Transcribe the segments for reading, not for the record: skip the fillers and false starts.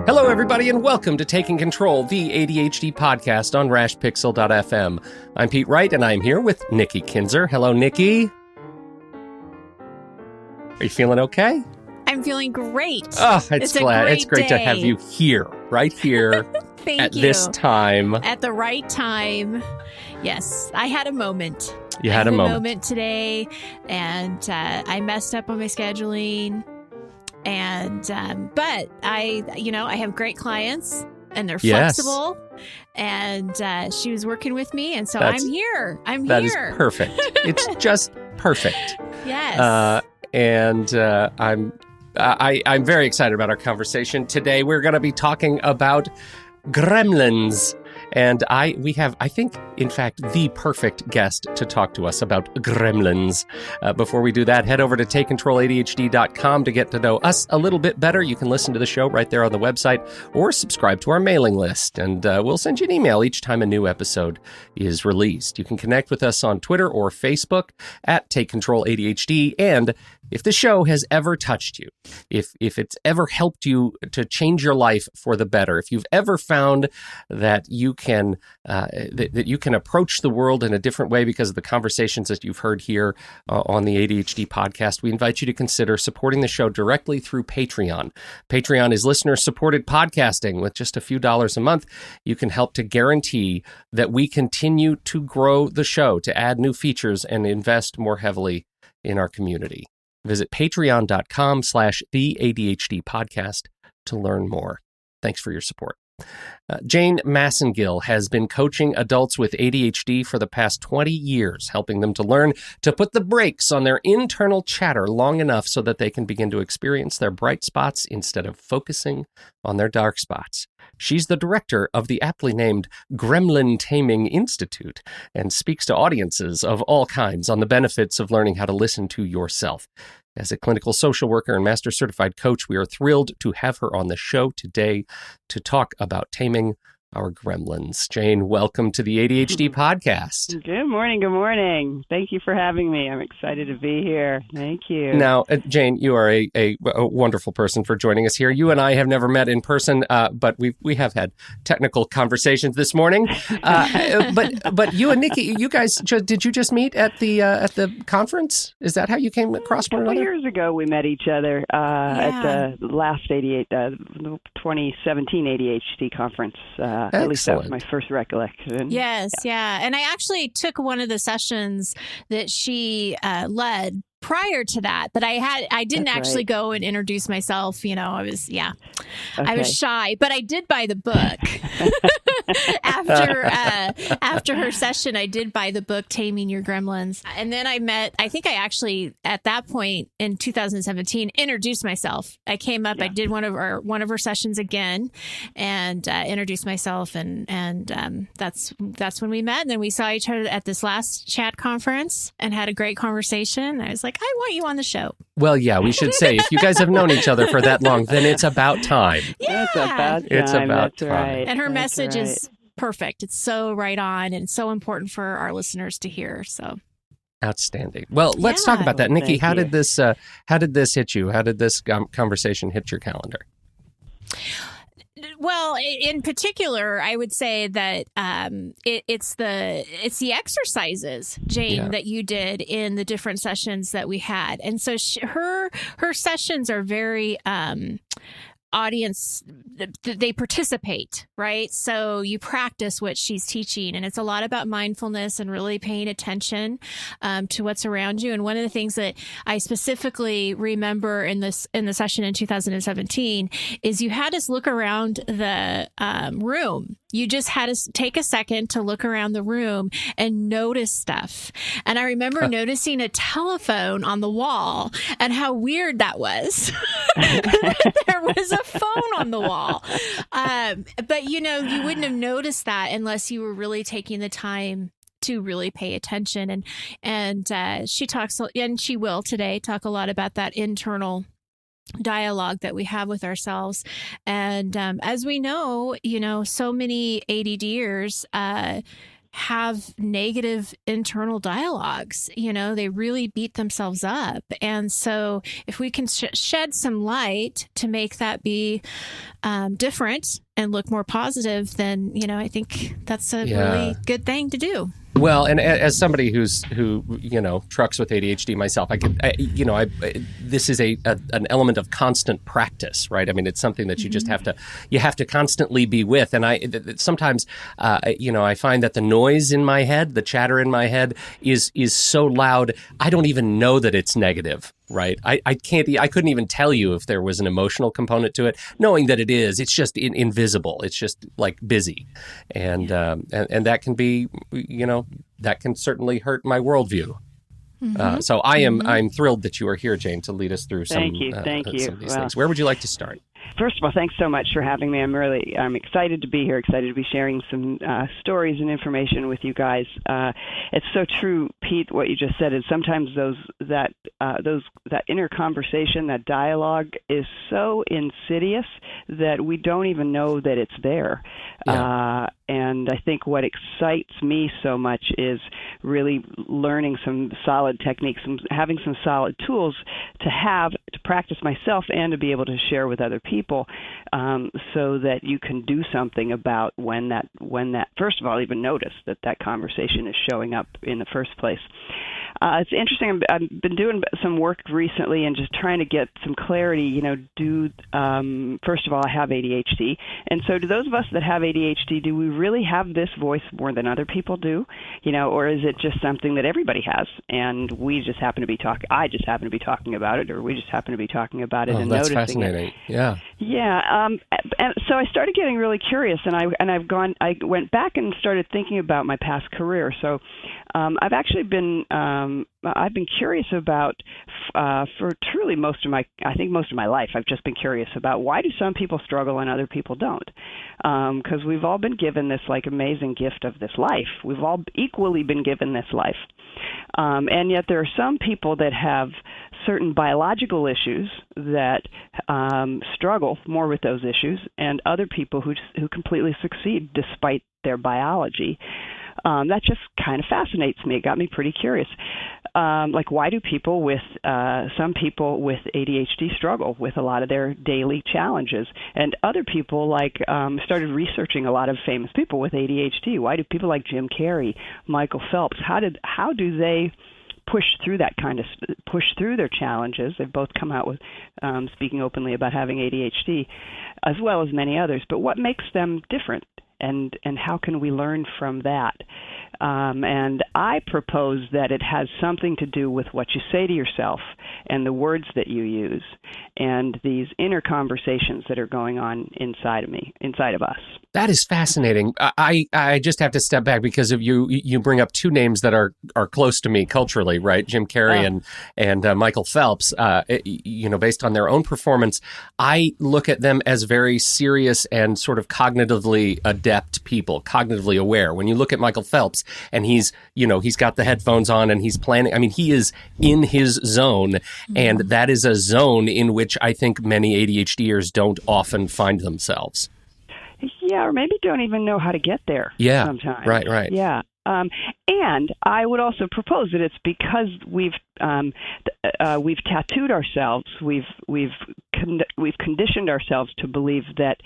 Hello, everybody, and welcome to Taking Control, the ADHD podcast on rashpixel.fm. I'm Pete Wright, and I'm here with Nikki Kinzer. Hello, Nikki. Are you feeling okay? I'm feeling great. Oh, it's great to have you here, right here Thank at you. this time. At the right time. Yes, I had a moment. You had a moment today, and I messed up on my scheduling. And but I have great clients, and they're flexible. And she was working with me, and so I'm here. That is perfect. It's just perfect. Yes. I'm very excited about our conversation today. We're going to be talking about Gremlins. And we have, I think, in fact, the perfect guest to talk to us about Gremlins. Before we do that, head over to TakeControlADHD.com to get to know us a little bit better. You can listen to the show right there on the website or subscribe to our mailing list. And we'll send you an email each time a new episode is released. You can connect with us on Twitter or Facebook at TakeControlADHD. And if the show has ever touched you, if it's ever helped you to change your life for the better, if you've ever found that you can that you can approach the world in a different way because of the conversations that you've heard here on the ADHD podcast, we invite you to consider supporting the show directly through Patreon. Patreon is listener-supported podcasting. With just a few dollars a month, you can help to guarantee that we continue to grow the show, to add new features, and invest more heavily in our community. Visit patreon.com/the ADHD to learn more. Thanks for your support. Jane Massengill has been coaching adults with ADHD for the past 20 years, helping them to learn to put the brakes on their internal chatter long enough so that they can begin to experience their bright spots instead of focusing on their dark spots. She's the director of the aptly named Gremlin-Taming Institute and speaks to audiences of all kinds on the benefits of learning how to listen to yourself. As a clinical social worker and master certified coach, we are thrilled to have her on the show today to talk about taming our gremlins. Jane, welcome to the ADHD podcast. Good morning. Good morning. Thank you for having me. I'm excited to be here. Thank you. Now, Jane, you are a wonderful person for joining us here. You and I have never met in person, but we have had technical conversations this morning. But you and Nikki, you guys, did you just meet at the conference? Is that how you came across one another? Years ago, we met each other at the last 2017 ADHD conference. At least that was my first recollection. Yes, yeah. And I actually took one of the sessions that she led prior to that, but I didn't actually go and introduce myself. I was shy, but I did buy the book. After her session, I did buy the book, Taming Your Gremlins. And then I think I actually, at that point in 2017, introduced myself. I came up, I did one of her sessions again and introduced myself. And that's when we met. And then we saw each other at this last chat conference and had a great conversation. I was like, I want you on the show. Well, yeah, we should say, if you guys have known each other for that long, then it's about time. Yeah. It's about time. It's about That's time. Right. And her message is perfect. It's so right on and so important for our listeners to hear. So outstanding. Well, let's talk about that. Nikki, how did this hit you? How did this conversation hit your calendar? Well, in particular, I would say that it's the exercises, Jane, that you did in the different sessions that we had, and so her sessions are very audience, they participate, right? So you practice what she's teaching, and it's a lot about mindfulness and really paying attention to what's around you. And one of the things that I specifically remember in the session in 2017 is you had us look around the room. You just had to take a second to look around the room and notice stuff. And I remember noticing a telephone on the wall and how weird that was. There was a phone on the wall. But, you wouldn't have noticed that unless you were really taking the time to really pay attention. And she talks, and she will today talk a lot about that internal dialogue that we have with ourselves. And as we know, so many ADDers have negative internal dialogues. They really beat themselves up. And so if we can shed some light to make that be different and look more positive, then, I think that's a really good thing to do. Well, and as somebody who trucks with ADHD myself, this is an element of constant practice, right? I mean, it's something that you just have to constantly be with. And sometimes I find that the noise in my head, the chatter in my head is so loud, I don't even know that it's negative. Right. I couldn't even tell you if there was an emotional component to it, knowing that it is. It's just invisible. It's just like busy. And that can be, that can certainly hurt my worldview. So I'm thrilled that you are here, Jane, to lead us through some of these things. Where would you like to start? First of all, thanks so much for having me. I'm excited to be here, excited to be sharing some stories and information with you guys. It's so true, Pete, what you just said is sometimes that inner conversation, that dialogue is so insidious that we don't even know that it's there. Yeah. And I think what excites me so much is really learning some solid techniques and having some solid tools to practice myself and to be able to share with other people, so that you can do something about when that first of all, even notice that conversation is showing up in the first place. It's interesting. I've been doing some work recently and just trying to get some clarity. First of all, I have ADHD, and so do those of us that have ADHD, do we really have this voice more than other people do? Or is it just something that everybody has, and we just happen to be I just happen to be talking about it, or we just happen to be talking about it and that's noticing fascinating. it. Yeah. And so I started getting really curious, and I went back and started thinking about my past career. So I've actually been I've been curious about for truly most of my life. I've just been curious about why do some people struggle and other people don't? Because we've all been given this amazing gift of this life. We've all equally been given this life, and yet there are some people that have certain biological issues that struggle more with those issues, and other people who completely succeed despite their biology. That just kind of fascinates me. It got me pretty curious. Why do some people with ADHD struggle with a lot of their daily challenges? And other people started researching a lot of famous people with ADHD. Why do people like Jim Carrey, Michael Phelps, how do they push through their challenges? They've both come out with speaking openly about having ADHD, as well as many others. But what makes them different? And how can we learn from that? And I propose that it has something to do with what you say to yourself and the words that you use and these inner conversations that are going on inside of us. That is fascinating. I just have to step back because of you bring up two names that are close to me culturally, right? Jim Carrey and Michael Phelps. Based on their own performance, I look at them as very serious and sort of cognitively adept people, cognitively aware. When you look at Michael Phelps and he's got the headphones on and he's planning, I mean, he is in his zone, and that is a zone in which I think many ADHDers don't often find themselves. Yeah, or maybe don't even know how to get there. Yeah, sometimes. Right. Yeah, and I would also propose that it's because we've tattooed ourselves, we've conditioned ourselves to believe that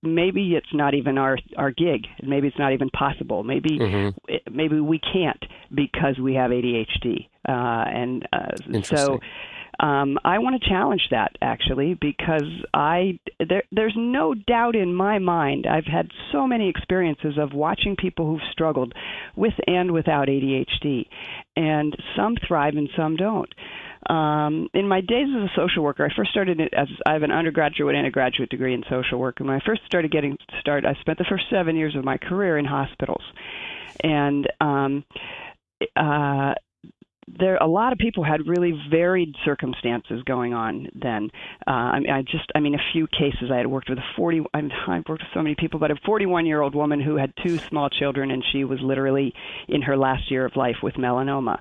maybe it's not even our gig, maybe it's not even possible, maybe we can't because we have ADHD, so. I want to challenge that, actually, because there's no doubt in my mind. I've had so many experiences of watching people who've struggled with and without ADHD, and some thrive and some don't. In my days as a social worker, I first started I have an undergraduate and a graduate degree in social work, and when I first started I spent the first 7 years of my career in hospitals, and a lot of people had really varied circumstances going on then. A few cases. I had worked with I've worked with so many people, but a 41-year-old woman who had 2 small children, and she was literally in her last year of life with melanoma.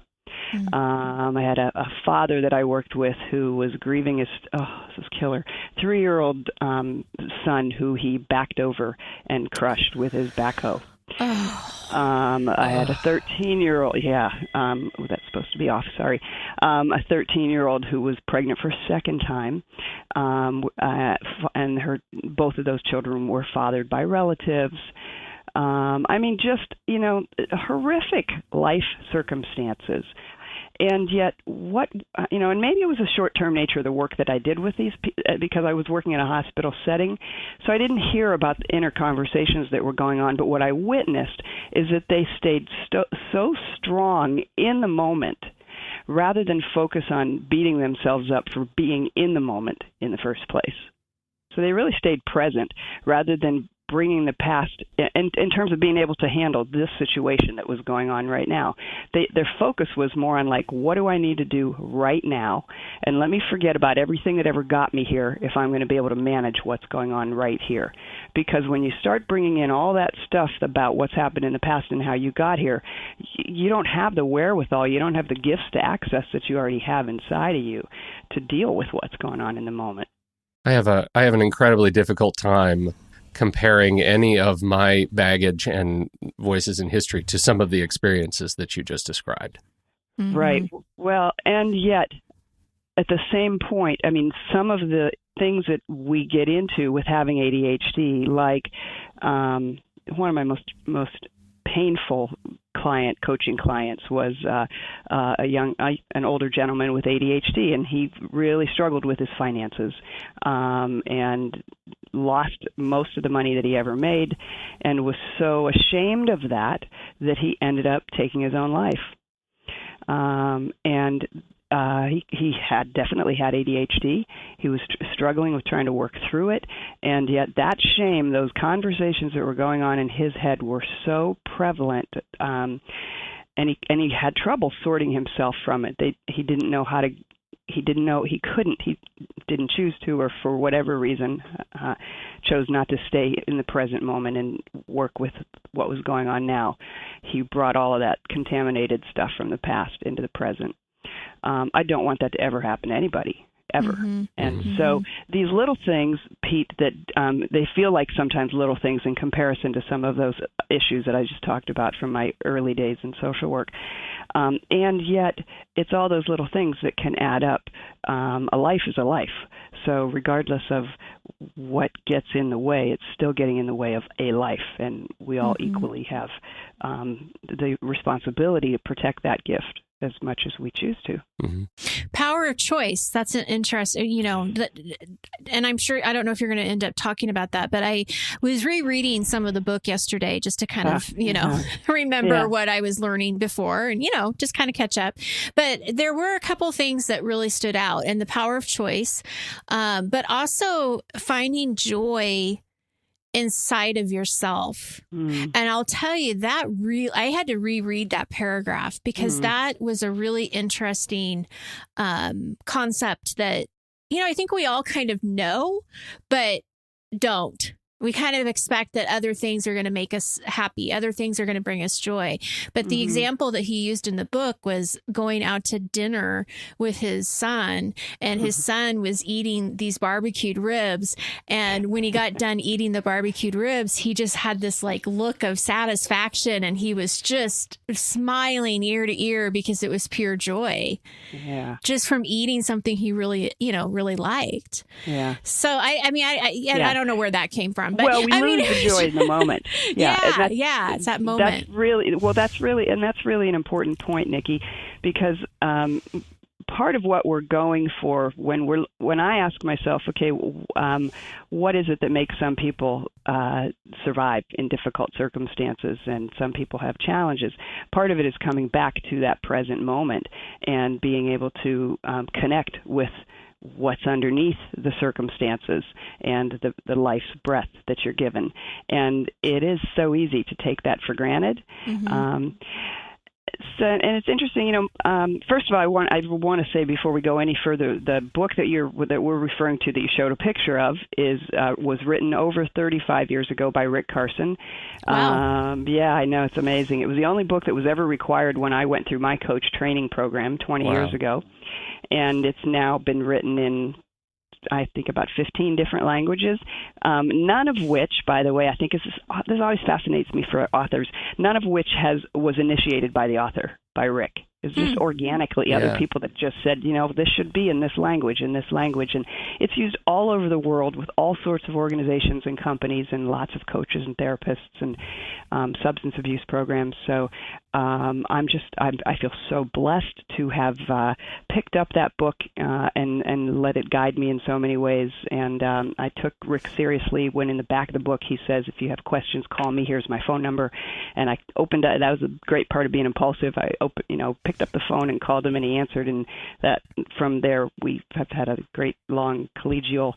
I had a father that I worked with who was grieving his, this is killer, 3-year-old son who he backed over and crushed with his backhoe. I had a 13-year-old. Yeah, that's supposed to be off. Sorry. A 13-year-old who was pregnant for a second time, and both of those children were fathered by relatives. Just horrific life circumstances. And yet, and maybe it was the short-term nature of the work that I did with these, because I was working in a hospital setting, so I didn't hear about the inner conversations that were going on. But what I witnessed is that they stayed so strong in the moment, rather than focus on beating themselves up for being in the moment in the first place. So they really stayed present, rather than bringing the past in terms of being able to handle this situation that was going on right now. Their focus was more on, like, what do I need to do right now? And let me forget about everything that ever got me here if I'm going to be able to manage what's going on right here. Because when you start bringing in all that stuff about what's happened in the past and how you got here, you don't have the wherewithal, you don't have the gifts to access that you already have inside of you to deal with what's going on in the moment. I have an incredibly difficult time comparing any of my baggage and voices in history to some of the experiences that you just described. Mm-hmm. Right. Well, and yet, at the same point, some of the things that we get into with having ADHD, like one of my most painful coaching clients was an older gentleman with ADHD, and he really struggled with his finances and lost most of the money that he ever made, and was so ashamed of that he ended up taking his own life. He had definitely had ADHD. He was struggling with trying to work through it, and yet that shame, those conversations that were going on in his head were so prevalent, and he had trouble sorting himself from it. He didn't know how to. He didn't know he couldn't. He didn't choose to, or for whatever reason, chose not to stay in the present moment and work with what was going on now. He brought all of that contaminated stuff from the past into the present. I don't want that to ever happen to anybody, ever. Mm-hmm. And so these little things, Pete, that they feel like sometimes little things in comparison to some of those issues that I just talked about from my early days in social work. And yet it's all those little things that can add up. A life is a life. So regardless of what gets in the way, it's still getting in the way of a life. And we all equally have the responsibility to protect that gift as much as we choose to. Mm-hmm. Power of choice. That's an interesting, and I'm sure, I don't know if you're going to end up talking about that, but I was rereading some of the book yesterday just to kind of, remember what I was learning before and, just kind of catch up. But there were a couple things that really stood out, and the power of choice, but also finding joy inside of yourself. And I'll tell you that I had to reread that paragraph because that was a really interesting concept that, I think we all kind of know, but don't. We kind of expect that other things are going to make us happy. Other things are going to bring us joy. But the example that he used in the book was going out to dinner with his son, and his son was eating these barbecued ribs. And when he got done eating the barbecued ribs, he just had this look of satisfaction, and he was just smiling ear to ear because it was pure joy. Yeah. Just from eating something he really, really liked. Yeah. So I don't know where that came from. But, we lose the joy in the moment. It's that moment. That's really an important point, Nikki, because part of what we're going for when I ask myself, okay, what is it that makes some people survive in difficult circumstances and some people have challenges? Part of it is coming back to that present moment and being able to connect with what's underneath the circumstances and the life's breath that you're given. And it is so easy to take that for granted. And it's interesting, first of all, I want to say before we go any further, the book that we're referring to that you showed a picture of was written over 35 years ago by Rick Carson. Wow. I know, it's amazing. It was the only book that was ever required when I went through my coach training program 20 years ago. And it's now been written in I think, about 15 different languages, none of which, by the way, I think this always fascinates me for authors, none of which was initiated by the author, by Rick. It's just organically other people that just said, this should be in this language. And it's used all over the world with all sorts of organizations and companies and lots of coaches and therapists and substance abuse programs. So I feel so blessed to have picked up that book and let it guide me in so many ways. And I took Rick seriously when in the back of the book he says, if you have questions, call me. Here's my phone number. And I opened it. That was a great part of being impulsive. I picked up the phone and called him, and he answered. And that from there we have had a great long collegial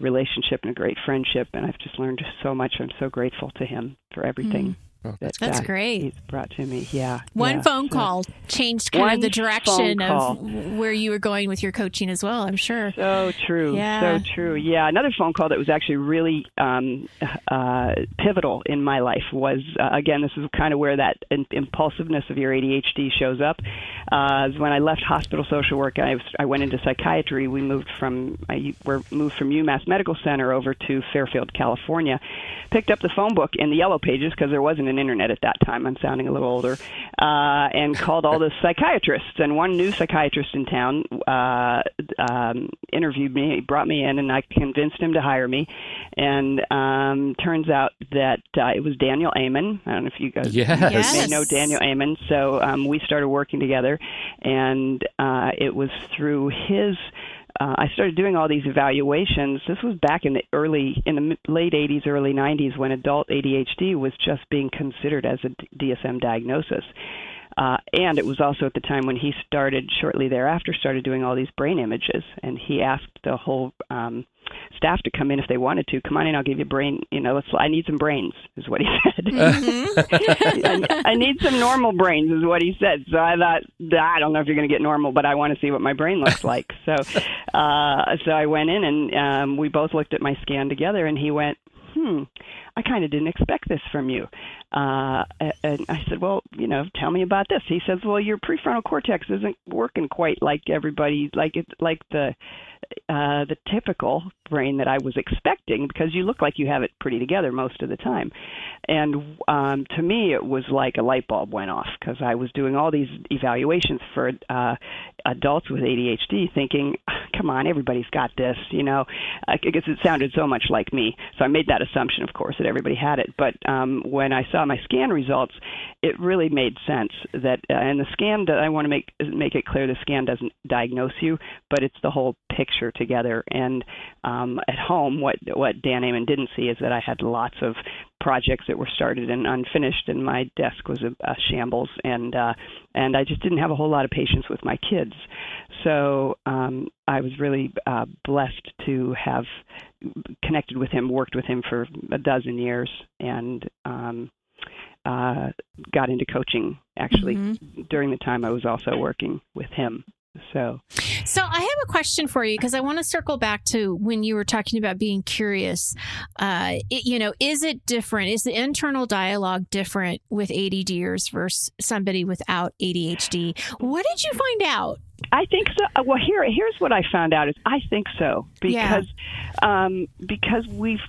relationship and a great friendship. And I've just learned so much. I'm so grateful to him for everything. That's great. He's brought to me. Yeah. One phone call changed kind of the direction of where you were going with your coaching as well, I'm sure. So true. Yeah. So true. Yeah. Another phone call that was actually really pivotal in my life was, again, this is kind of where that impulsiveness of your ADHD shows up. When I left hospital social work, I went into psychiatry. We moved from UMass Medical Center over to Fairfield, California. Picked up the phone book in the Yellow Pages because there wasn't an internet at that time. I'm sounding a little older. And called all the psychiatrists. And one new psychiatrist in town interviewed me. He brought me in, and I convinced him to hire me. And turns out that it was Daniel Amen. I don't know if you guys may know Daniel Amen. So we started working together, and it was through his I started doing all these evaluations. This was back in the late 80s, early 90s, when adult ADHD was just being considered as a DSM diagnosis. And it was also at the time when he shortly thereafter, started doing all these brain images. And he asked the whole staff to come in if they wanted to. Come on in, I'll give you brain, I need some brains, is what he said. I need some normal brains, is what he said. So I thought, I don't know if you're going to get normal, but I want to see what my brain looks like. So I went in, and we both looked at my scan together, and he went, I kind of didn't expect this from you. And I said, well, tell me about this. He says, well, your prefrontal cortex isn't working quite like everybody, like the typical brain that I was expecting, because you look like you have it pretty together most of the time. And to me, it was like a light bulb went off, because I was doing all these evaluations for adults with ADHD thinking, come on, everybody's got this, I guess it sounded so much like me. So I made that assumption, of course, that everybody had it. But when I saw my scan results, it really made sense that, and the scan, I want to make it clear, the scan doesn't diagnose you, but it's the whole picture together. And at home, what Dan Amen didn't see is that I had lots of projects that were started and unfinished, and my desk was a shambles, and I just didn't have a whole lot of patience with my kids. So I was really blessed to have connected with him, worked with him for a dozen years, and got into coaching actually during the time I was also working with him. So I have a question for you, because I want to circle back to when you were talking about being curious. Is it different? Is the internal dialogue different with ADDers versus somebody without ADHD? What did you find out? I think so. Well, here's what I found out is I think so, because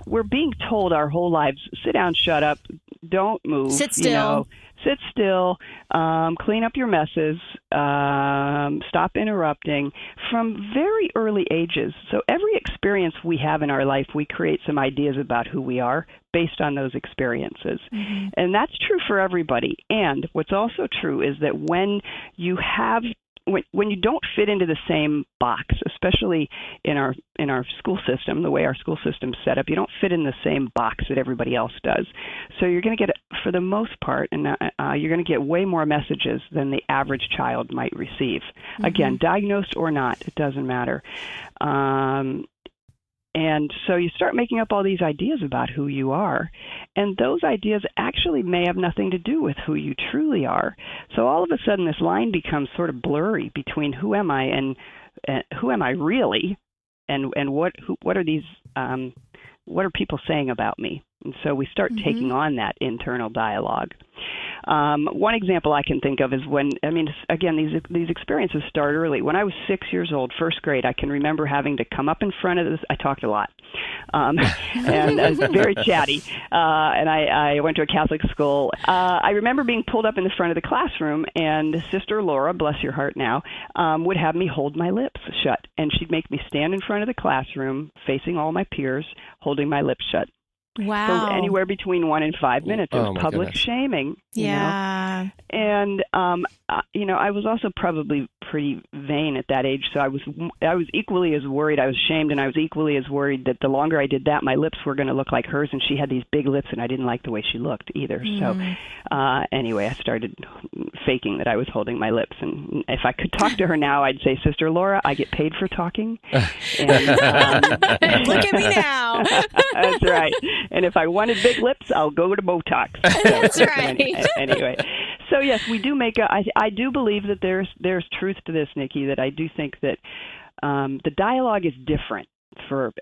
we're being told our whole lives, sit down, shut up, don't move, sit still. Sit still, clean up your messes, stop interrupting from very early ages. So every experience we have in our life, we create some ideas about who we are based on those experiences. Mm-hmm. And that's true for everybody. And what's also true is that when you don't fit into the same box, especially in our school system, the way our school system's set up, you don't fit in the same box that everybody else does. So you're going to get, for the most part, and you're going to get way more messages than the average child might receive. Mm-hmm. Again, diagnosed or not, it doesn't matter. And so you start making up all these ideas about who you are, and those ideas actually may have nothing to do with who you truly are. So all of a sudden this line becomes sort of blurry between who am I and who am I really, and what are these what are people saying about me? And so we start taking on that internal dialogue. One example I can think of is again, these experiences start early. When I was 6 years old, first grade, I can remember having to come up in front of this. I talked a lot, and I was very chatty, and I went to a Catholic school. I remember being pulled up in the front of the classroom, and Sister Laura, bless your heart now, would have me hold my lips shut, and she'd make me stand in front of the classroom, facing all my peers, holding my lips shut. Wow. For anywhere between 1 and 5 minutes. It was public shaming. Yeah. You know? And, I was also probably pretty vain at that age. So I was equally as worried. I was shamed, and I was equally as worried that the longer I did that, my lips were going to look like hers. And she had these big lips, and I didn't like the way she looked either. So anyway, I started faking that I was holding my lips. And if I could talk to her now, I'd say, Sister Laura, I get paid for talking. And, look at me now. That's right. And if I wanted big lips, I'll go to Botox. That's right. Anyway, so yes, we do make I do believe that there's truth to this, Nikki, that I do think that the dialogue is different for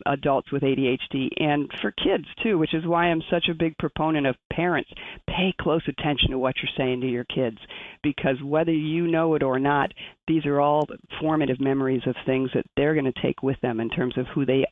adults with ADHD and for kids too, which is why I'm such a big proponent of parents. Pay close attention to what you're saying to your kids, because whether you know it or not, these are all formative memories of things that they're going to take with them in terms of who they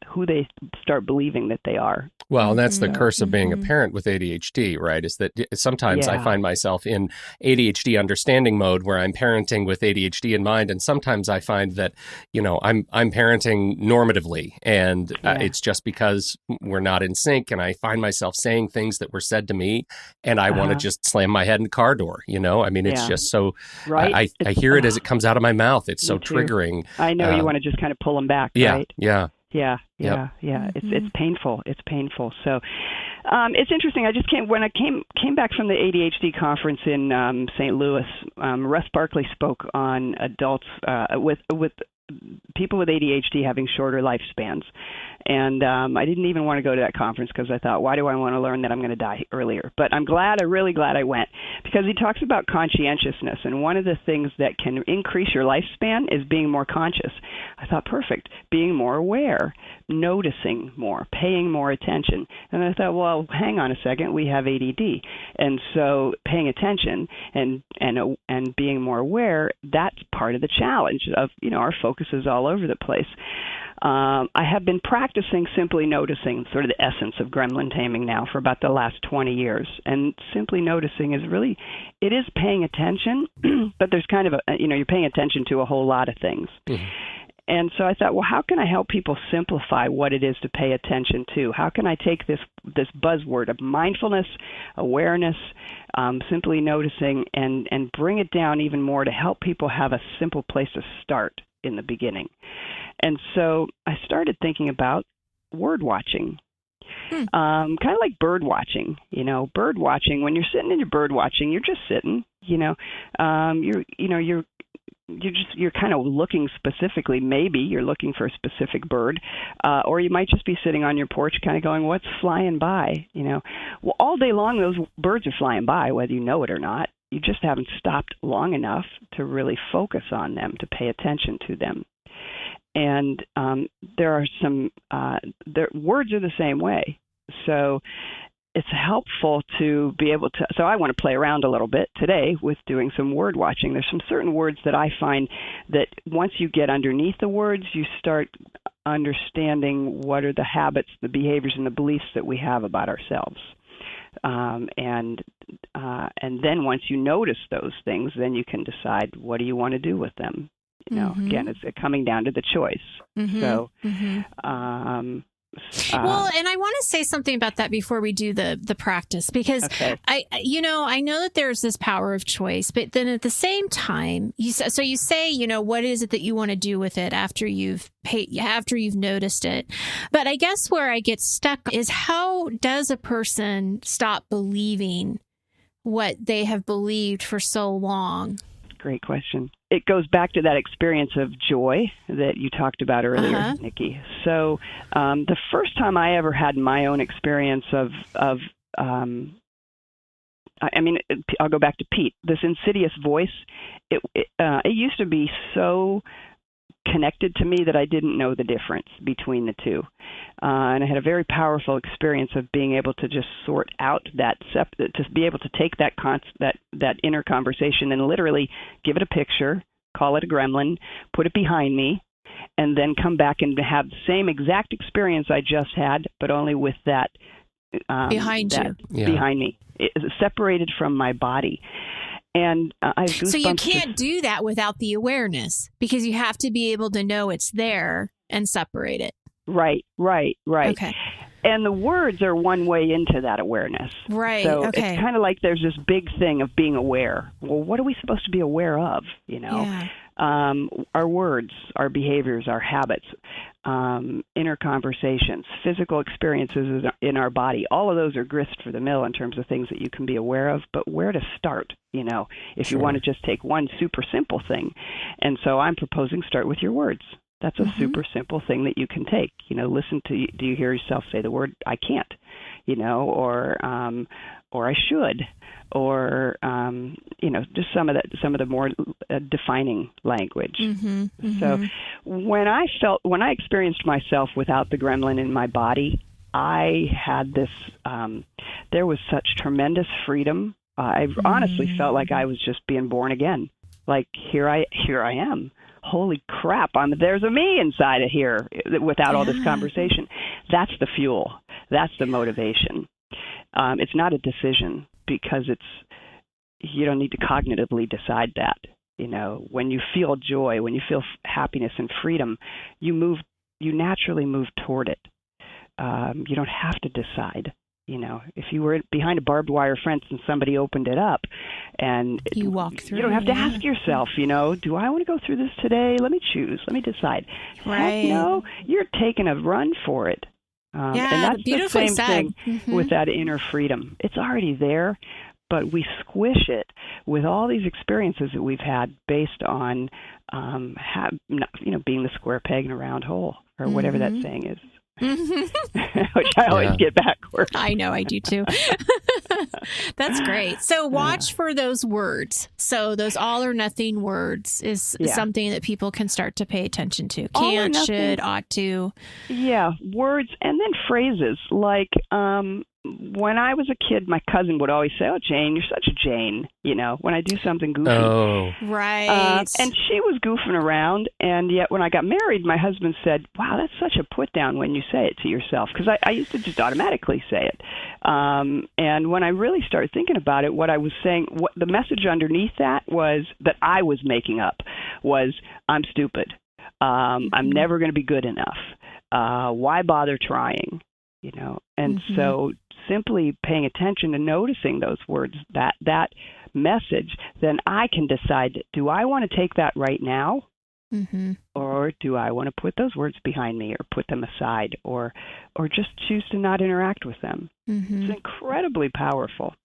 start believing that they are. Well, and that's the curse of being a parent with ADHD, right? Is that sometimes I find myself in ADHD understanding mode where I'm parenting with ADHD in mind, and sometimes I find that, I'm parenting normatively, and it's just because we're not in sync, and I find myself saying things that were said to me, and I want to just slam my head in the car door. It's just so. Right. I hear it as it comes out of my mouth. It's so triggering. I know you want to just kind of pull them back, right? Yeah. Yeah. It's painful. It's painful. So it's interesting. When I came back from the ADHD conference in St. Louis, Russ Barkley spoke on adults with people with ADHD having shorter lifespans. And I didn't even want to go to that conference because I thought, why do I want to learn that I'm going to die earlier? But I'm really glad I went, because he talks about conscientiousness. And one of the things that can increase your lifespan is being more conscious. I thought, perfect, being more aware, noticing more, paying more attention. And I thought, well, hang on a second, we have ADD. And so paying attention and being more aware, that's part of the challenge of, our focus is all over the place. I have been practicing simply noticing, sort of the essence of Gremlin-Taming now for about the last 20 years. And simply noticing it is paying attention, but there's kind of you're paying attention to a whole lot of things. Mm-hmm. And so I thought, well, how can I help people simplify what it is to pay attention to? How can I take this buzzword of mindfulness, awareness, simply noticing, and bring it down even more to help people have a simple place to start in the beginning? And so I started thinking about word watching, kind of like bird watching. Bird watching, when you're sitting in your bird watching, you're just sitting, you're kind of looking specifically. Maybe you're looking for a specific bird, or you might just be sitting on your porch kind of going, what's flying by? Well, all day long, those birds are flying by, whether you know it or not. You just haven't stopped long enough to really focus on them, to pay attention to them. And there are some words are the same way. So it's helpful to be able to. So I want to play around a little bit today with doing some word watching. There's some certain words that I find that once you get underneath the words, you start understanding what are the habits, the behaviors, and the beliefs that we have about ourselves. And then once you notice those things, then you can decide what do you want to do with them. Again, it's coming down to the choice. Mm-hmm. So, well, and I want to say something about that before we do the practice, because I know that there's this power of choice, but then at the same time, you say, what is it that you want to do with it after you've noticed it? But I guess where I get stuck is, how does a person stop believing what they have believed for so long? Great question. It goes back to that experience of joy that you talked about earlier, Nikki. So the first time I ever had my own experience I'll go back to Pete. This insidious voice, it used to be so connected to me that I didn't know the difference between the two. And I had a very powerful experience of being able to just sort out to be able to take that inner conversation and literally give it a picture, call it a gremlin, put it behind me, and then come back and have the same exact experience I just had, but only with that behind me, separated from my body. And I have goosebumps. So you can't do that without the awareness, because you have to be able to know it's there and separate it. Right. Okay. And the words are one way into that awareness. Right. So okay. It's kind of like there's this big thing of being aware. Well, what are we supposed to be aware of? Yeah. Our words, our behaviors, our habits, inner conversations, physical experiences in our body. All of those are grist for the mill in terms of things that you can be aware of, but where to start, if you want to just take one super simple thing. And so I'm proposing start with your words. That's a super simple thing that you can take. Listen to, do you hear yourself say the word, I can't, or I should, or, just some of the more defining language. So when I experienced myself without the gremlin in my body, I had this, there was such tremendous freedom. I honestly felt like I was just being born again. Like, here I am. Holy crap, there's a me inside of here without all this conversation. That's the fuel. That's the motivation. It's not a decision, because you don't need to cognitively decide that. When you feel joy, when you feel happiness and freedom, you naturally move toward it. You don't have to decide. If you were behind a barbed wire fence and somebody opened it up, and you walk through, you don't have to ask yourself, do I want to go through this today? Let me choose. Let me decide. Right. Heck no, you're taking a run for it. And that's the same thing with that inner freedom. It's already there, but we squish it with all these experiences that we've had based on, being the square peg in a round hole, or whatever that saying is. Which I always get backwards. I know, I do too. That's great. So watch for those words. So those all or nothing words is something that people can start to pay attention to. Can, should, ought to. Yeah, words, and then phrases like, when I was a kid, my cousin would always say, "Oh, Jane, you're such a Jane," when I do something goofy. Oh. Right. And she was goofing around, and yet when I got married, my husband said, "Wow, that's such a put down when you say it to yourself," because I used to just automatically say it. And when I really started thinking about it, what I was saying, what the message underneath that was that I was making up was, "I'm stupid. I'm never going to be good enough. Why bother trying?" And so simply paying attention and noticing those words, that message, then I can decide, do I want to take that right now? Or do I want to put those words behind me, or put them aside, or just choose to not interact with them? It's incredibly powerful.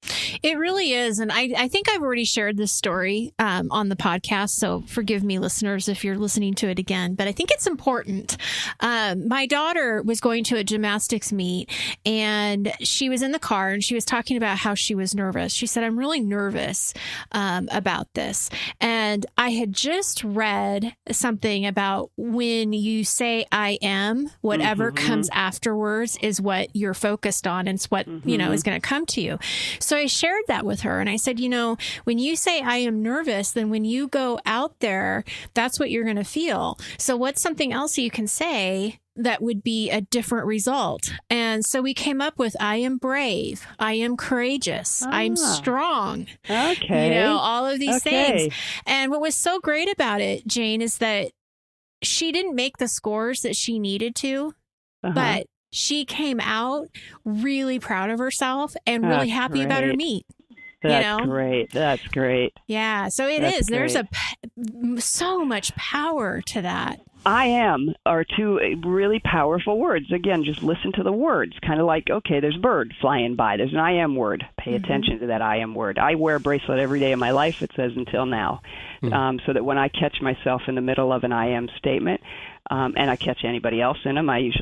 It really is. And I think I've already shared this story on the podcast, so forgive me, listeners, if you're listening to it again. But I think it's important. My daughter was going to a gymnastics meet, and she was in the car, and she was talking about how she was nervous. She said, "I'm really nervous about this." And I had just read something about when you say "I am," whatever comes afterwards is what you're focused on, and it's what, is going to come to you. So I shared that with her, and I said, when you say "I am nervous," then when you go out there, that's what you're going to feel. So what's something else you can say that would be a different result? And so we came up with, "I am brave. I am courageous. I'm strong." Okay. All of these things. And what was so great about it, Jane, is that she didn't make the scores that she needed to, but she came out really proud of herself and really happy about her meet. That's great. That's great. Yeah. So that's great. There's so much power to that. I am are two really powerful words. Again, just listen to the words. Kind of like, okay, there's a bird flying by. There's an I am word. Pay attention to that I am word. I wear a bracelet every day of my life. It says "until now," so that when I catch myself in the middle of an I am statement, and I catch anybody else in them, I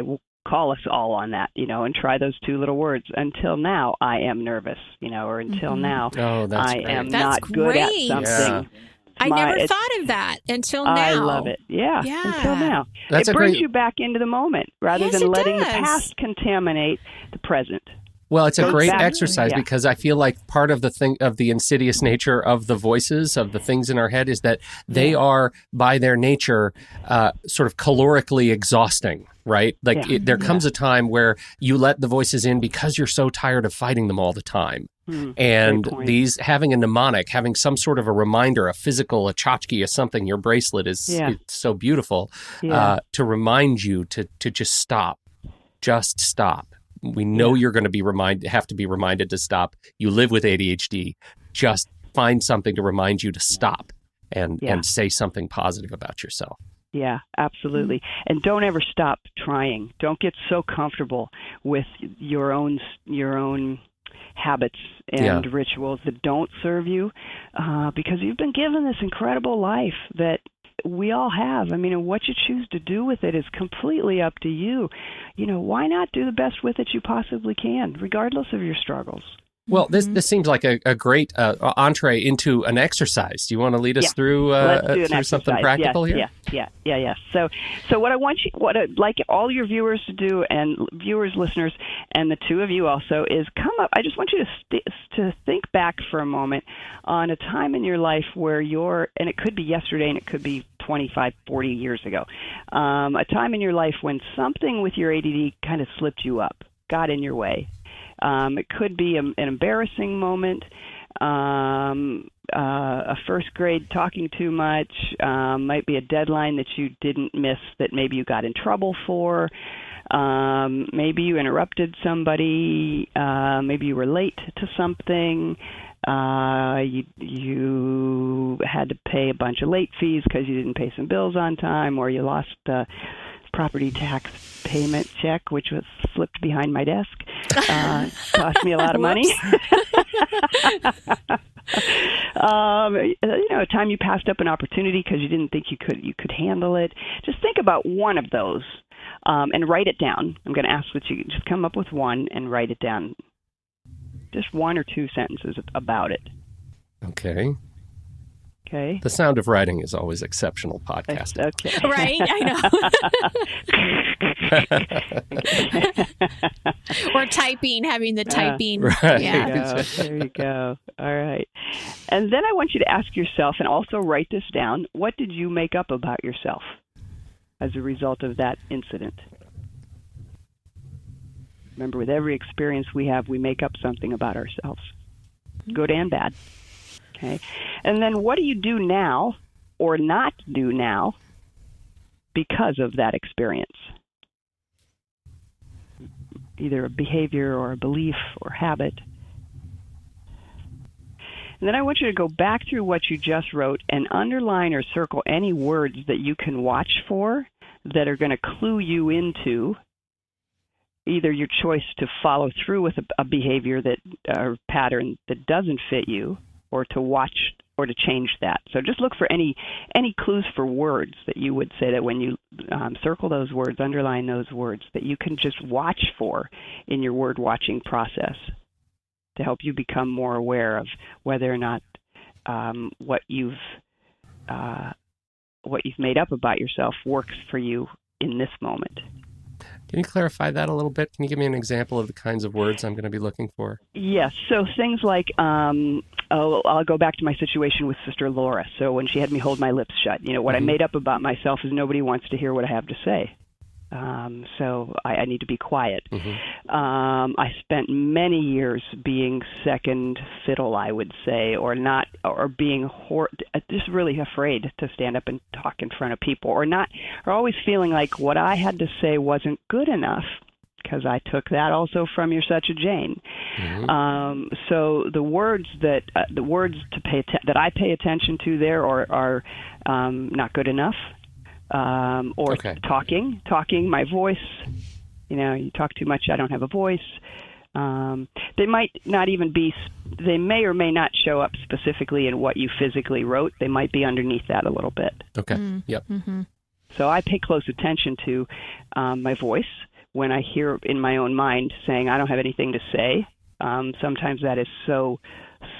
will call us all on that, and try those two little words. Until now, I am nervous, or until now, I am not good at something. I never thought of that until now. I love it. Yeah. Until now. That's it brings you back into the moment rather than letting the past contaminate the present. Well, it's a great exercise because I feel like part of the insidious nature of the voices, of the things in our head, is that they are, by their nature, sort of calorically exhausting, right? Like there comes a time where you let the voices in because you're so tired of fighting them all the time. And these, having a mnemonic, having some sort of a reminder, a physical, a tchotchke, or something, your bracelet is it's so beautiful to remind you to just stop. Just stop. We know you're going to have to be reminded to stop. You live with ADHD. Just find something to remind you to stop and say something positive about yourself. Yeah, absolutely. And don't ever stop trying. Don't get so comfortable with your own habits and rituals that don't serve you, because you've been given this incredible life that we all have. I mean, and what you choose to do with it is completely up to you. You know, why not do the best with it you possibly can, regardless of your struggles? Well, this seems like a great entree into an exercise. Do you want to lead us through something practical here? Yeah. So what I'd like all your viewers to do, and listeners, and the two of you also, is come up. I just want you to think back for a moment on a time in your life where and it could be yesterday and it could be 25, 40 years ago, a time in your life when something with your ADD kind of slipped you up, got in your way. It could be an embarrassing moment, a first grade talking too much, might be a deadline that you didn't miss that maybe you got in trouble for, maybe you interrupted somebody, maybe you were late to something, you had to pay a bunch of late fees because you didn't pay some bills on time, or you lost property tax payment check, which was slipped behind my desk. Cost me a lot of money. A time you passed up an opportunity because you didn't think you could handle it. Just think about one of those and write it down. I'm going to ask that you just come up with one and write it down. Just one or two sentences about it. Okay. Okay. The sound of writing is always exceptional podcasting. Okay. Right? I know. Or typing, having the typing. Right. Yeah. There you go. All right. And then I want you to ask yourself, and also write this down, what did you make up about yourself as a result of that incident? Remember, with every experience we have, we make up something about ourselves, good and bad. Okay. And then what do you do now or not do now because of that experience? Either a behavior or a belief or habit. And then I want you to go back through what you just wrote and underline or circle any words that you can watch for that are going to clue you into either your choice to follow through with a behavior or pattern that doesn't fit you, or to watch or to change that. So just look for any clues for words that you would say that when you circle those words, underline those words, that you can just watch for in your word watching process to help you become more aware of whether or not what you've made up about yourself works for you in this moment. Can you clarify that a little bit? Can you give me an example of the kinds of words I'm going to be looking for? Yes. So things like, I'll go back to my situation with Sister Laura. So when she had me hold my lips shut, what I made up about myself is nobody wants to hear what I have to say. So I need to be quiet. I spent many years being second fiddle, I would say, or being just really afraid to stand up and talk in front of people, or always feeling like what I had to say wasn't good enough, because I took that also from You're Such a Jane. So the words that I pay attention to there are not good enough. Or talking, my voice, you talk too much, I don't have a voice. They may or may not show up specifically in what you physically wrote. They might be underneath that a little bit. Okay. Yep. So I pay close attention to my voice when I hear in my own mind saying I don't have anything to say. Sometimes that is so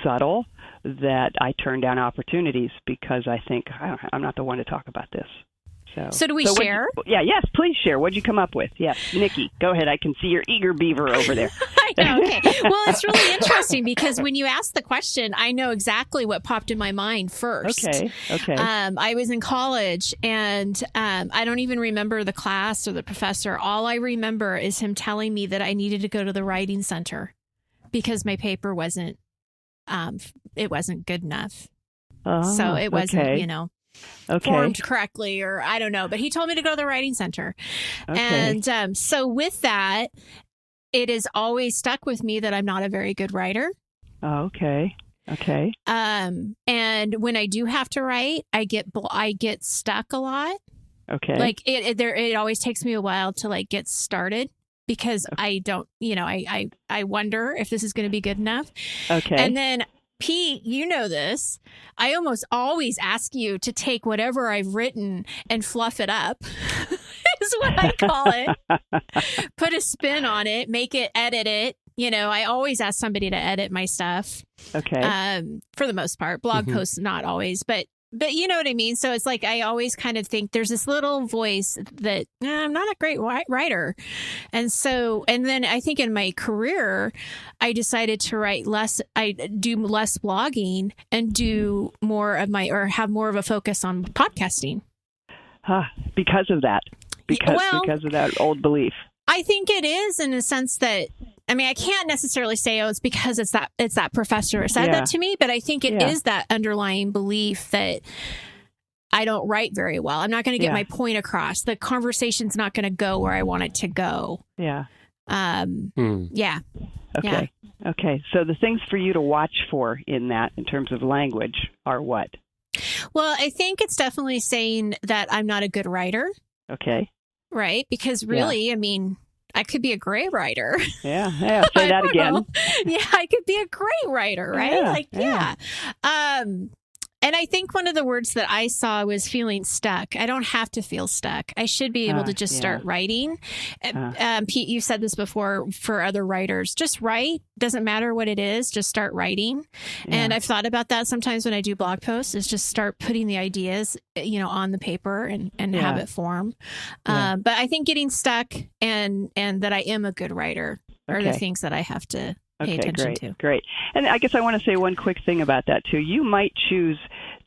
subtle that I turn down opportunities because I think I'm not the one to talk about this. So do we share? Yes, please share. What'd you come up with? Yes, Nikki, go ahead. I can see your eager beaver over there. I know, okay. Well, it's really interesting because when you asked the question, I know exactly what popped in my mind first. Okay. I was in college, and I don't even remember the class or the professor. All I remember is him telling me that I needed to go to the writing center because my paper wasn't good enough. So it wasn't, formed correctly, or I don't know, but he told me to go to the writing center. Okay. And so with that, it has always stuck with me that I'm not a very good writer. Okay. And when I do have to write, I get stuck a lot. Okay. Like it always takes me a while to like get started because I don't, I wonder if this is going to be good enough. Okay. And then Pete, you know this. I almost always ask you to take whatever I've written and fluff it up, is what I call it. Put a spin on it, edit it. I always ask somebody to edit my stuff. Okay. For the most part, blog posts, not always, but you know what I mean? So it's like, I always kind of think there's this little voice that I'm not a great writer. And then I think in my career, I decided to write less. I do less blogging and do more of have more of a focus on podcasting. Because of that. Because of that old belief. I think it is, in a sense that, I can't necessarily say, it's because it's that professor said that to me, but I think it is that underlying belief that I don't write very well. I'm not going to get my point across. The conversation's not going to go where I want it to go. Yeah. Yeah. Okay. Yeah. Okay. So the things for you to watch for in terms of language are what? Well, I think it's definitely saying that I'm not a good writer. Okay. Right? Because really, I could be a great writer. Yeah. Say that again. Know. Yeah, I could be a great writer, right? Yeah. And I think one of the words that I saw was feeling stuck. I don't have to feel stuck. I should be able to just start writing. Pete, you said this before for other writers. Just write. Doesn't matter what it is. Just start writing. Yeah. And I've thought about that sometimes when I do blog posts, is just start putting the ideas, on the paper and have it form. But I think getting stuck and that I am a good writer are the things that I have to pay attention to. Great. And I guess I want to say one quick thing about that too. You might choose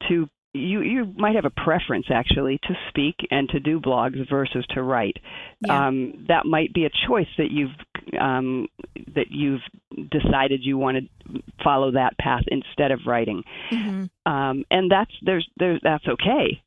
to, you might have a preference actually to speak and to do blogs versus to write. Yeah. That might be a choice that you've decided you want to follow that path instead of writing. Mm-hmm. And that's okay.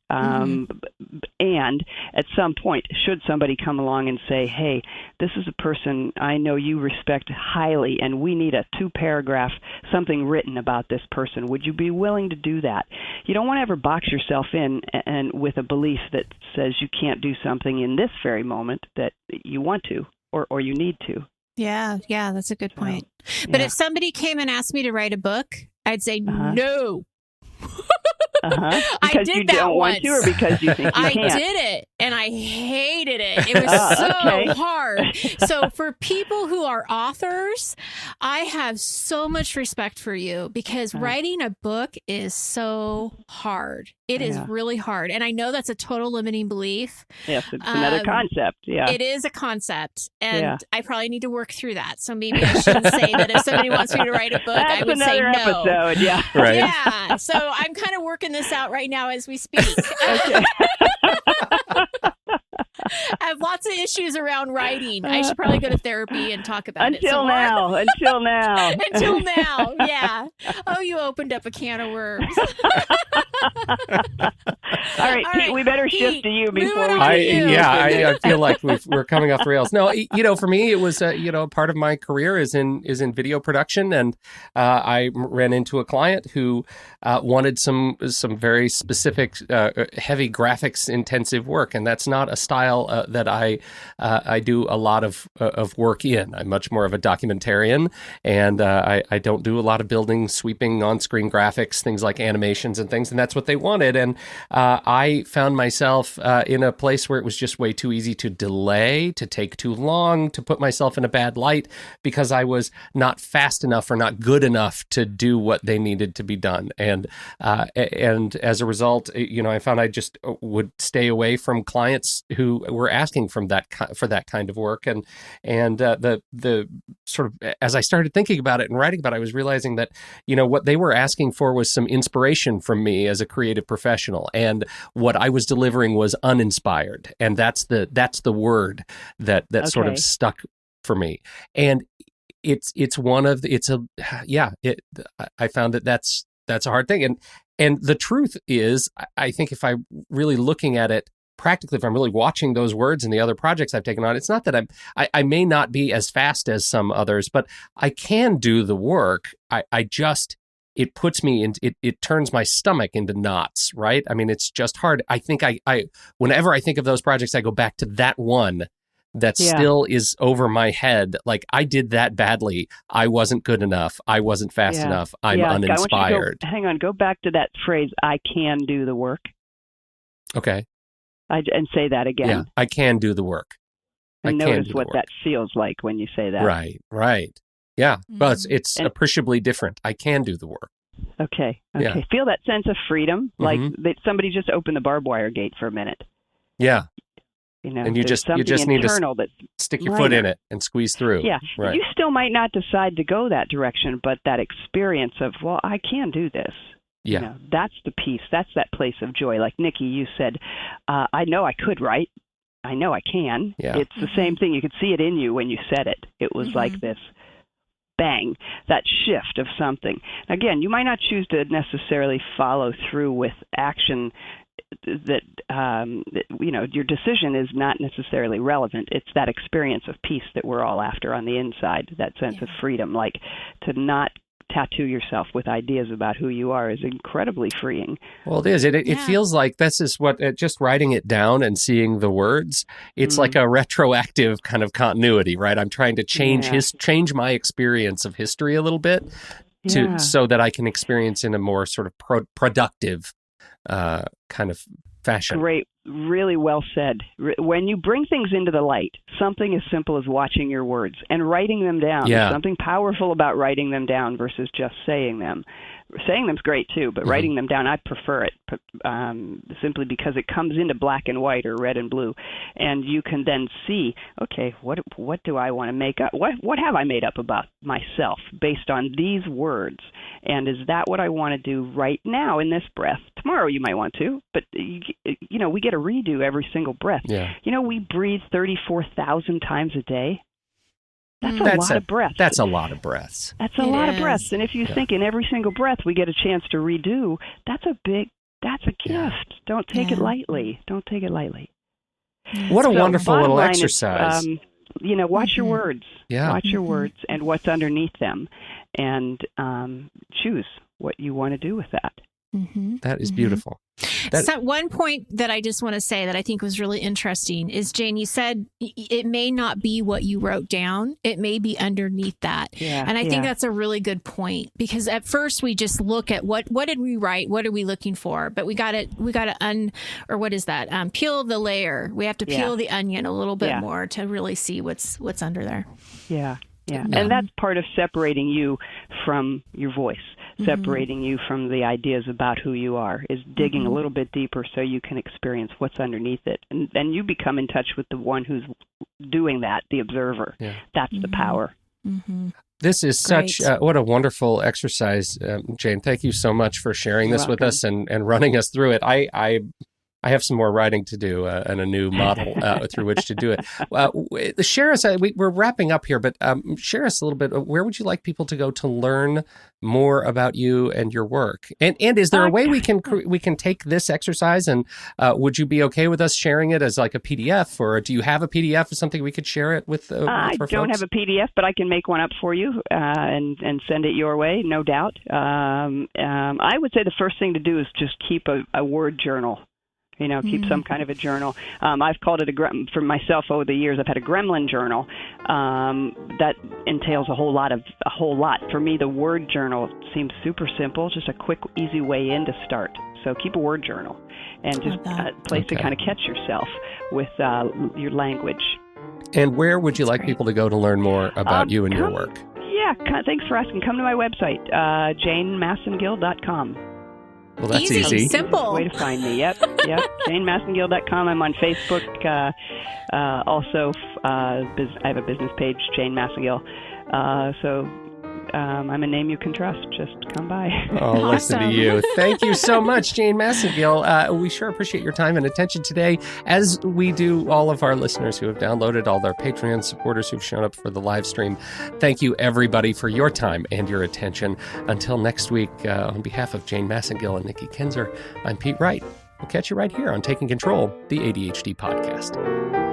And at some point, should somebody come along and say, hey, this is a person I know you respect highly, and we need a 2-paragraph something written about this person. Would you be willing to do that? You don't want to ever box yourself in and with a belief that says you can't do something in this very moment that you want to or you need to. Yeah, that's a good point. But if somebody came and asked me to write a book, I'd say no. Because you don't want to, or because you think you can't? I did it, and I hated it. It was so hard. So for people who are authors, I have so much respect for you, because writing a book is so hard. It is really hard. And I know that's a total limiting belief. Yes, it's another concept. Yeah. It is a concept. And I probably need to work through that. So maybe I shouldn't say that if somebody wants me to write a book, I would say no. Episode, yeah. Right. Yeah. So I'm kind of working this out right now as we speak. I have lots of issues around writing. I should probably go to therapy and talk about it some more. Until now. Until now, yeah. Oh, you opened up a can of worms. All right, Pete, we better shift to you before we I feel like we're coming off the rails. No, for me, it was, part of my career is in video production, and I ran into a client who wanted some very specific, heavy graphics intensive work, and that's not a style that I I do a lot of work in. I'm much more of a documentarian, and I don't do a lot of building, sweeping on-screen graphics, things like animations and things, and that's what they wanted. And I found myself in a place where it was just way too easy to delay, to take too long, to put myself in a bad light because I was not fast enough or not good enough to do what they needed to be done. And as a result, I found I just would stay away from clients who were asking for that kind of work. And the sort of, as I started thinking about it and writing about it, I was realizing that, what they were asking for was some inspiration from me as a creative professional. And what I was delivering was uninspired. And that's the word that sort of stuck for me. And I found that's a hard thing. And the truth is, I think if I'm really looking at it practically, if I'm really watching those words in the other projects I've taken on, it's not that I may not be as fast as some others, but I can do the work. It puts me in, it turns my stomach into knots, right? I mean, it's just hard. I think whenever I think of those projects, I go back to that one that still is over my head. Like, I did that badly. I wasn't good enough. I wasn't fast enough. I'm uninspired. Go back to that phrase, I can do the work. Okay. And say that again. Yeah, I can do the work. And notice what that feels like when you say that. Right. Yeah, well, it's appreciably different. I can do the work. Okay. Yeah. Feel that sense of freedom, like that somebody just opened the barbed wire gate for a minute. Yeah. And you just need to stick your foot in it and squeeze through. Yeah. Right. You still might not decide to go that direction, but that experience of, well, I can do this. Yeah. That's the piece. That's that place of joy. Like Nikki, you said, I know I could write. I know I can. Yeah. It's the same thing. You could see it in you when you said it. It was like this bang, that shift of something. Again, you might not choose to necessarily follow through with action that your decision is not necessarily relevant. It's that experience of peace that we're all after on the inside, that sense of freedom. Like, to not tattoo yourself with ideas about who you are is incredibly freeing. Well, it is. It feels like this is what, just writing it down and seeing the words, it's like a retroactive kind of continuity, right? I'm trying to change my experience of history a little bit so that I can experience in a more sort of productive kind of fashion. Great. Really well said. When you bring things into the light, something as simple as watching your words and writing them down. There's something powerful about writing them down versus just saying them. Saying them's great too, but writing them down, I prefer it simply because it comes into black and white or red and blue, and you can then see, okay, what do I want to make up? What have I made up about myself based on these words? And is that what I want to do right now in this breath? Tomorrow you might want to, but we get a redo every single breath. Yeah. We breathe 34,000 times a day. That's a lot of breaths. That's a lot of breaths. That's a lot of breaths. And if you think in every single breath we get a chance to redo, that's a gift. Don't take it lightly. Don't take it lightly. What a wonderful little exercise. Watch your words. Yeah. Watch your words and what's underneath them, and choose what you want to do with that. That is beautiful. So one point that I just want to say that I think was really interesting is, Jane, you said it may not be what you wrote down. It may be underneath that. And I think that's a really good point, because at first we just look at what did we write? What are we looking for? But we got to peel the layer. We have to peel the onion a little bit more to really see what's under there. Yeah. And that's part of separating you from your voice, separating you from the ideas about who you are, is digging a little bit deeper so you can experience what's underneath it. And then you become in touch with the one who's doing that, the observer. That's the power. This is such what a wonderful exercise, Jane. Thank you so much for sharing this with us and running us through it. I have some more writing to do and a new model through which to do it. Share us, we're wrapping up here, but share us a little bit. Where would you like people to go to learn more about you and your work? And is there a way we can take this exercise, and would you be okay with us sharing it as like a PDF, or do you have a PDF or something we could share it with? I don't have a PDF, but I can make one up for you and send it your way, no doubt. I would say the first thing to do is just keep a word journal. Keep some kind of a journal. I've called it for myself over the years. I've had a Gremlin journal that entails a whole lot. For me, the word journal seems super simple, just a quick, easy way in to start. So keep a word journal and just a place to kind of catch yourself with your language. And where would you like people to go to learn more about you and your work? Yeah, thanks for asking. Come to my website, janemassengill.com. Well, that's easy. Simple. Way to find me. Yep. janemassengill.com. I'm on Facebook. Also, I have a business page, Jane Massengill. So I'm a name you can trust. Just come by. Oh, listen to you. Thank you so much, Jane Massengill. We sure appreciate your time and attention today, as we do all of our listeners who have downloaded, all their Patreon supporters who've shown up for the live stream. Thank you, everybody, for your time and your attention. Until next week, on behalf of Jane Massengill and Nikki Kinzer, I'm Pete Wright. We'll catch you right here on Taking Control, the ADHD podcast.